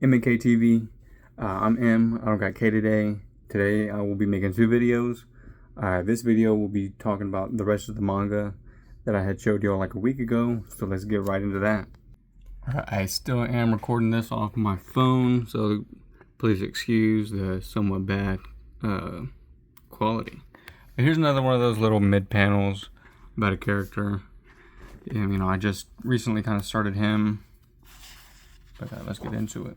MKTV. I'm M. I don't got K today. Today I will be making 2 videos. This video will be talking about the rest of the manga that I had showed y'all like a week ago. So let's get right into that. I still am recording this off my phone, so please excuse the somewhat bad quality. And here's another one of those little mid panels about a character. And, you know, I just recently kind of started him. But let's get into it.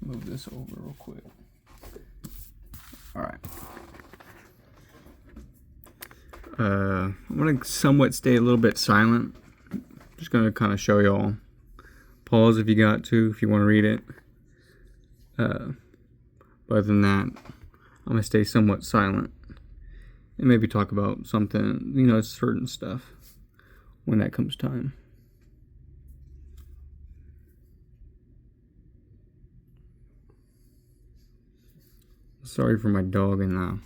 Move this over real quick. Alright. I'm going to somewhat stay a little bit silent. Just going to kind of show y'all. Pause if you got to, if you want to read it. But other than that, I'm going to stay somewhat silent. And maybe talk about something, you know, certain stuff when that comes time. Sorry for my dog in the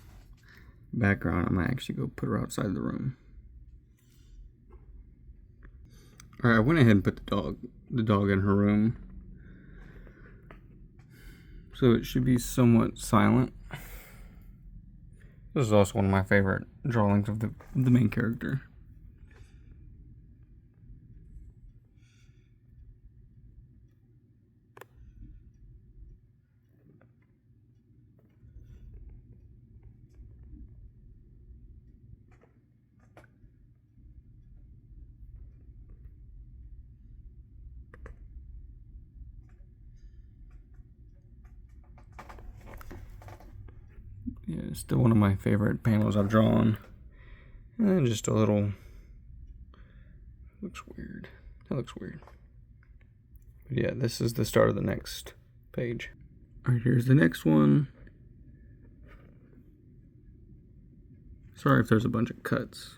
background. I might actually go put her outside the room. Alright, I went ahead and put the dog in her room. So it should be somewhat silent. This is also one of my favorite drawings of the main character. Yeah, still one of my favorite panels I've drawn. And just a little... looks weird. That looks weird. But yeah, this is the start of the next page. Alright, here's the next one. Sorry if there's a bunch of cuts.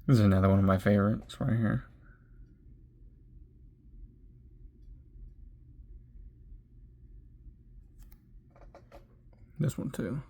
This is another one of my favorites right here. This one too.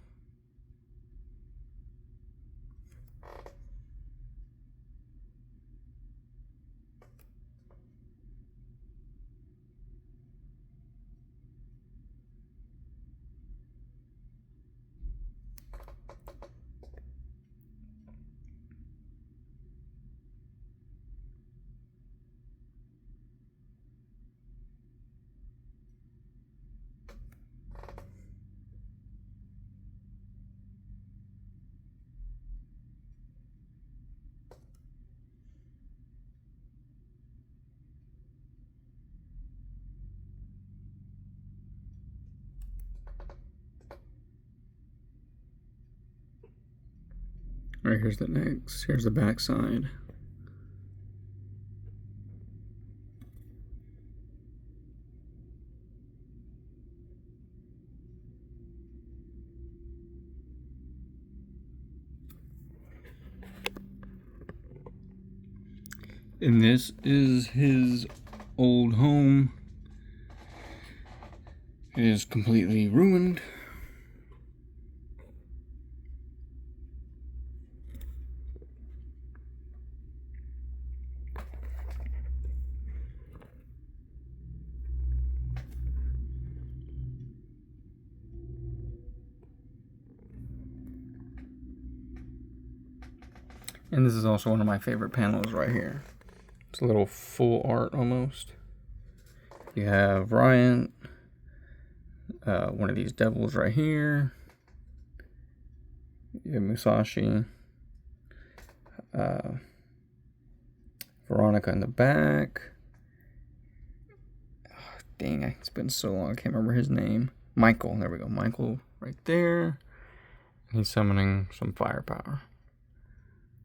Alright, here's the next. Here's the back side. And this is his old home. It is completely ruined. And this is also one of my favorite panels right here. It's a little full art almost. You have Ryan, one of these devils right here. You have Musashi, Veronica in the back. Oh, dang, it's been so long, I can't remember his name. Michael, there we go, Michael right there. He's summoning some firepower.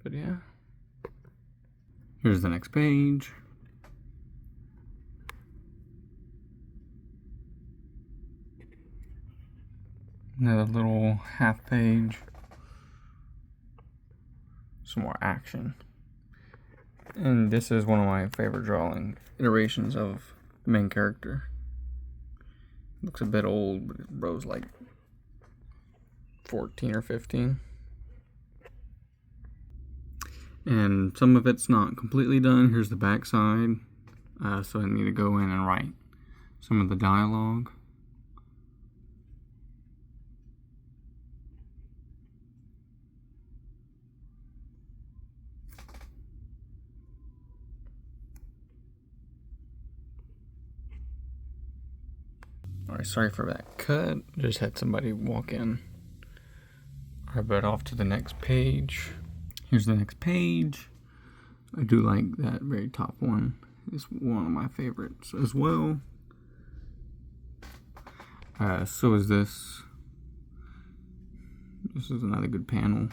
But yeah, Here's the next page. Another little half page. Some more action. And this is one of my favorite drawing iterations of the main character. Looks a bit old, but bro's like 14 or 15. And some of it's not completely done. Here's the back side. So I need to go in and write some of the dialogue. Alright, sorry for that cut. Just had somebody walk in. Alright, but off to the next page. Here's the next page. I do like that very top one. It's one of my favorites as well. So is this. This is another good panel.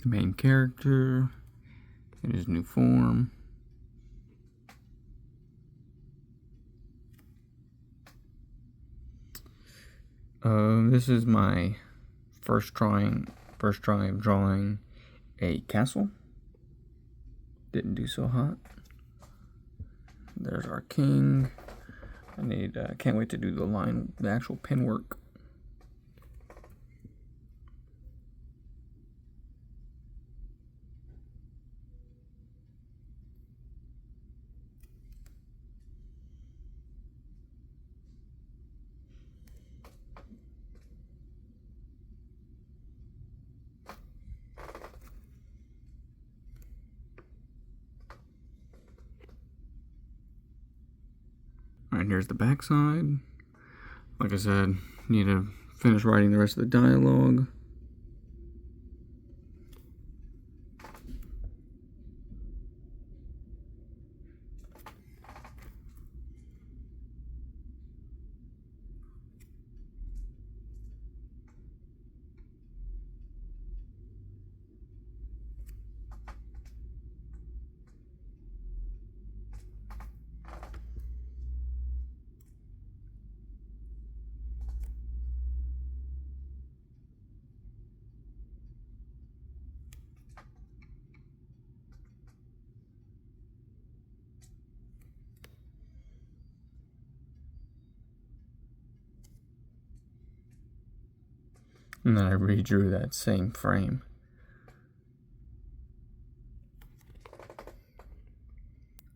The main character in his new form. This is my first try of drawing a castle. Didn't do so hot. There's our king. I can't wait to do the actual pen work. Alright, here's the back side. Like I said, need to finish writing the rest of the dialogue. And then I redrew that same frame.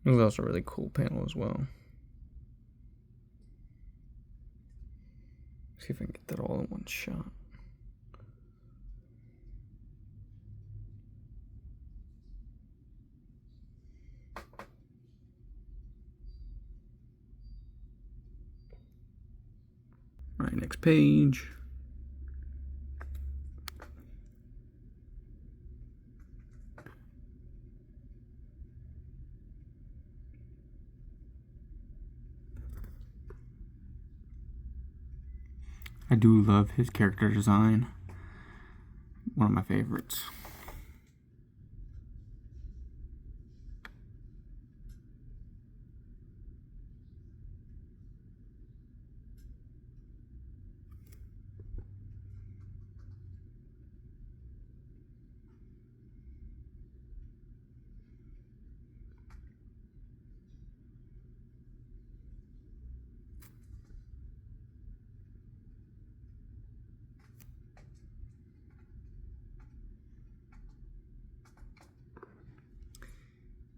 It was also a really cool panel as well. See if I can get that all in one shot. Alright, next page. I do love his character design. One of my favorites.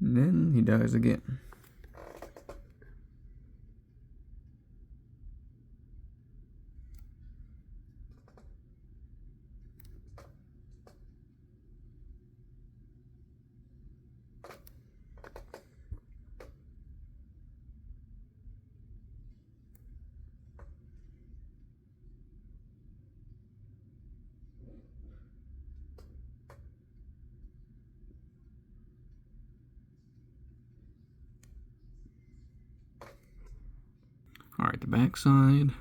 And then he dies again. Alright, the back side.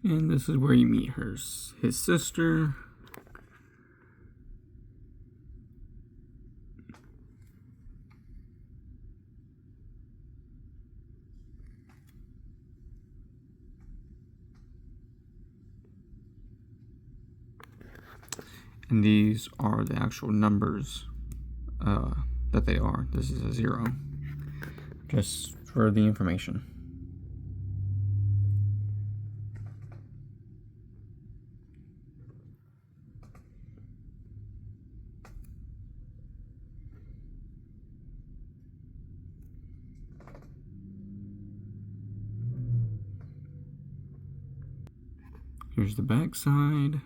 And this is where you meet his sister. And these are the actual numbers that they are. This is a 0, just for the information. Here's the back side.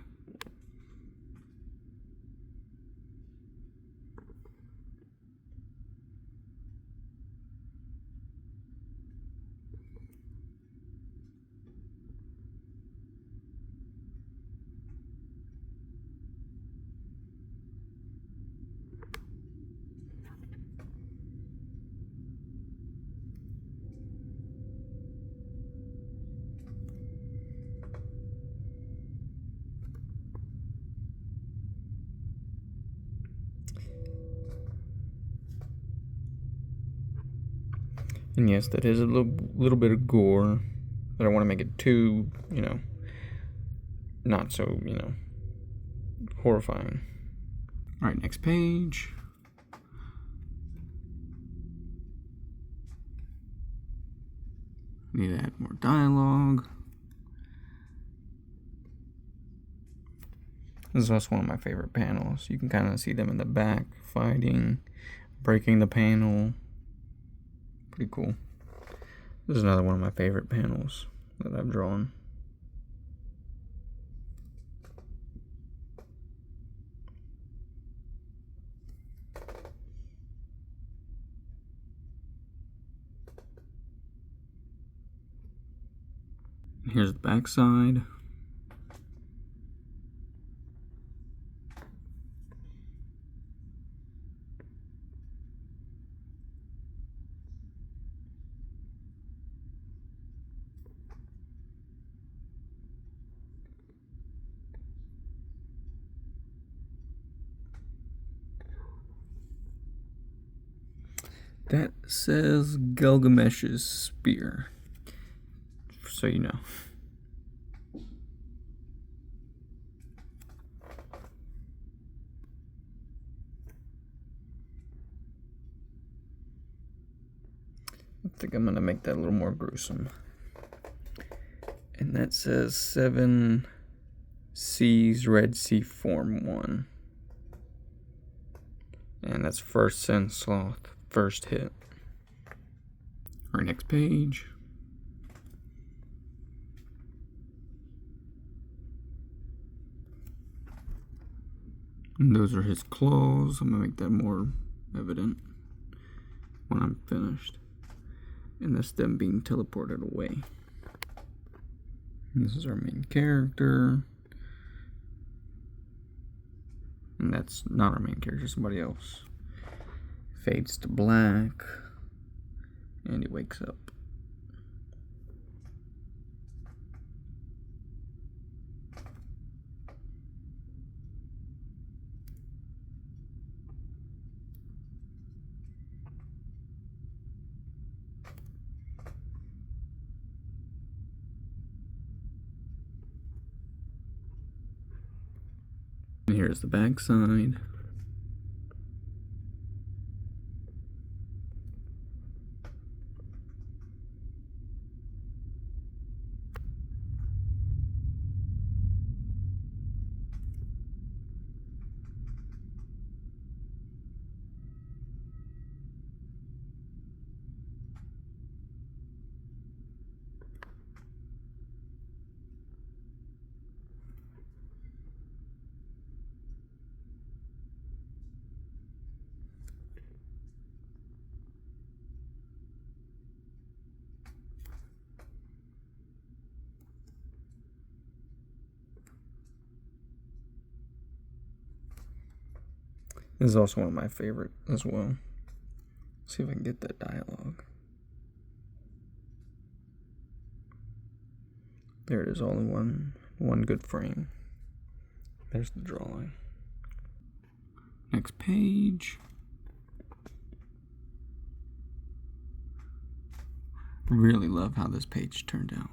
And yes, that is a little bit of gore. I don't want to make it too, not so, horrifying. All right, next page. Need to add more dialogue. This is also one of my favorite panels. You can kind of see them in the back fighting, breaking the panel. Pretty cool. This is another one of my favorite panels that I've drawn. Here's the back side. That says Gilgamesh's spear, so you know. I think I'm gonna make that a little more gruesome. And that says 7 Seas Red Sea Form 1. And that's first Sin Sloth, first hit. Our next page. And those are his claws. I'm gonna make that more evident when I'm finished. And that's them being teleported away. And this is our main character. And that's not our main character, somebody else. Fades to black. And he wakes up. And here's the back side. This is also one of my favorite as well. Let's see if I can get that dialogue. There it is, all in one good frame. There's the drawing. Next page. Really love how this page turned out.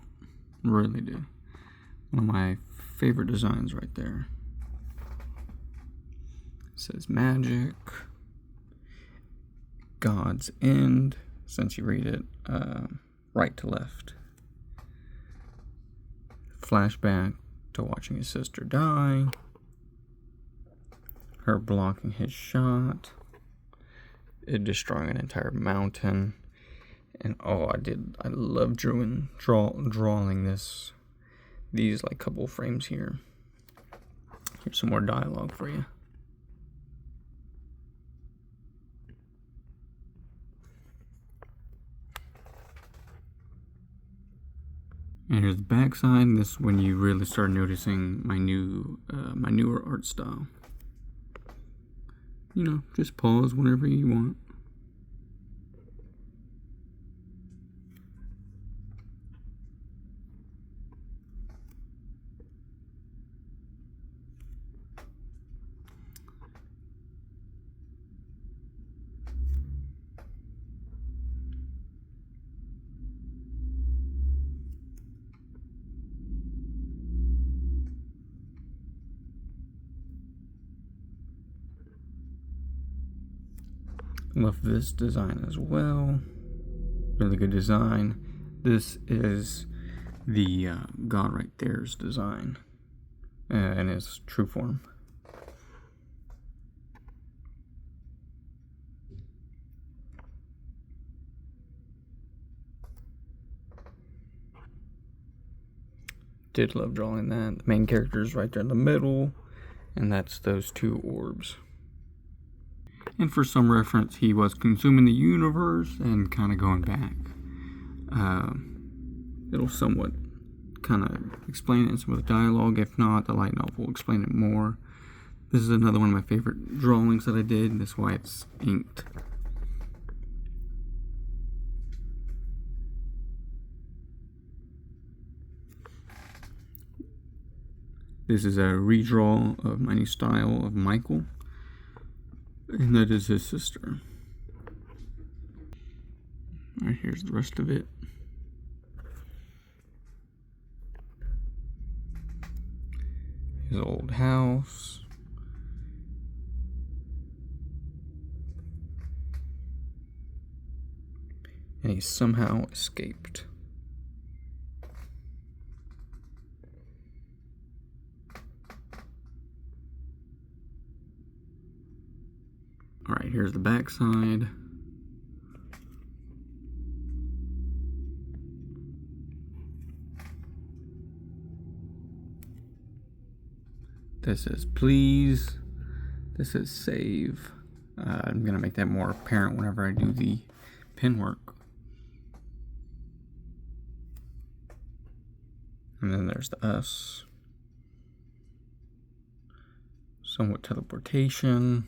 Really do. One of my favorite designs right there. It says magic, God's end, since you read it right to left. Flashback to watching his sister die. Her blocking his shot. It destroying an entire mountain. And I love drawing these like couple frames here. Here's some more dialogue for you. And here's the back side. This is when you really start noticing my newer art style. You know, just pause whenever you want. Love this design as well. Really good design. This is the God right there's design in its true form. Did love drawing that. The main character is right there in the middle, and that's those two orbs. And for some reference, he was consuming the universe and kind of going back. It'll somewhat kind of explain it in some of the dialogue. If not, the light novel will explain it more. This is another one of my favorite drawings that I did, and that's why it's inked. This is a redraw of my new style of Michael. And that is his sister. Alright, here's the rest of it. His old house. And he somehow escaped. Alright, here's the back side. This is please. This is save. I'm going to make that more apparent whenever I do the pen work. And then there's the us. Somewhat teleportation.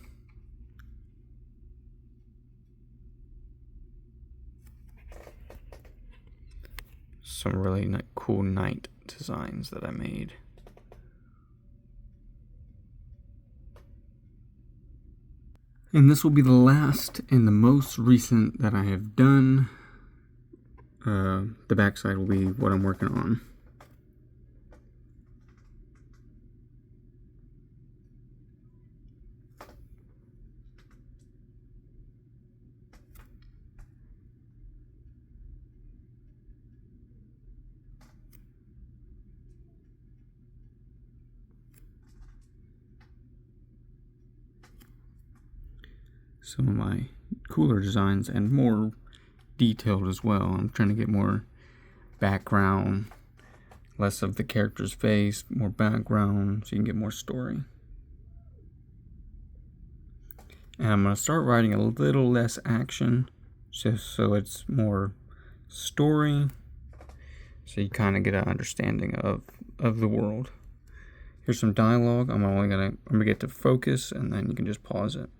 Some really cool night designs that I made. And this will be the last and the most recent that I have done. The backside will be what I'm working on. Some of my cooler designs and more detailed as well. I'm trying to get more background, less of the character's face, more background so you can get more story. And I'm going to start writing a little less action just so it's more story, so you kind of get an understanding of the world. Here's some dialogue. I'm gonna get to focus, and then you can just pause it.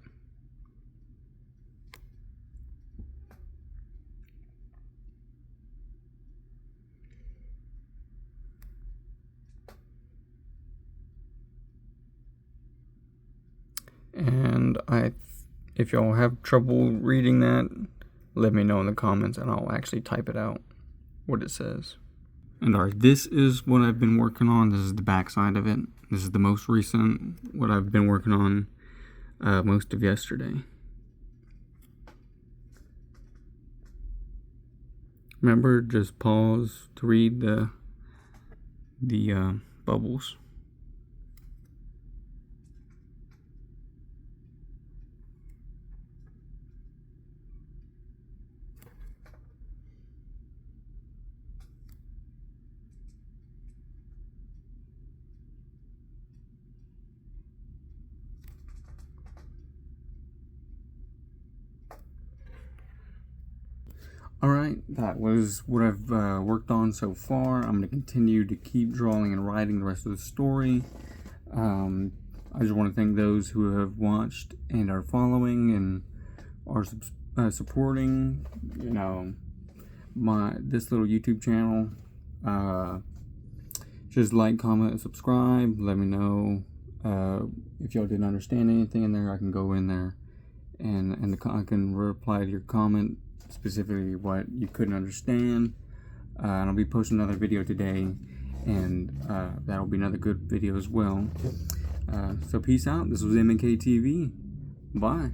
And if y'all have trouble reading that, let me know in the comments and I'll actually type it out, what it says. And alright, this is what I've been working on. This is the back side of it. This is the most recent, what I've been working on most of yesterday. Remember, just pause to read the bubbles. Alright, that was what I've worked on so far. I'm going to continue to keep drawing and writing the rest of the story. I just want to thank those who have watched and are following and are supporting, you know, this little YouTube channel. Just like, comment, and subscribe. Let me know if y'all didn't understand anything in there. I can go in there and I can reply to your comment, specifically what you couldn't understand. And I'll be posting another video today, and that'll be another good video as well. So peace out. This was MNK TV. Bye.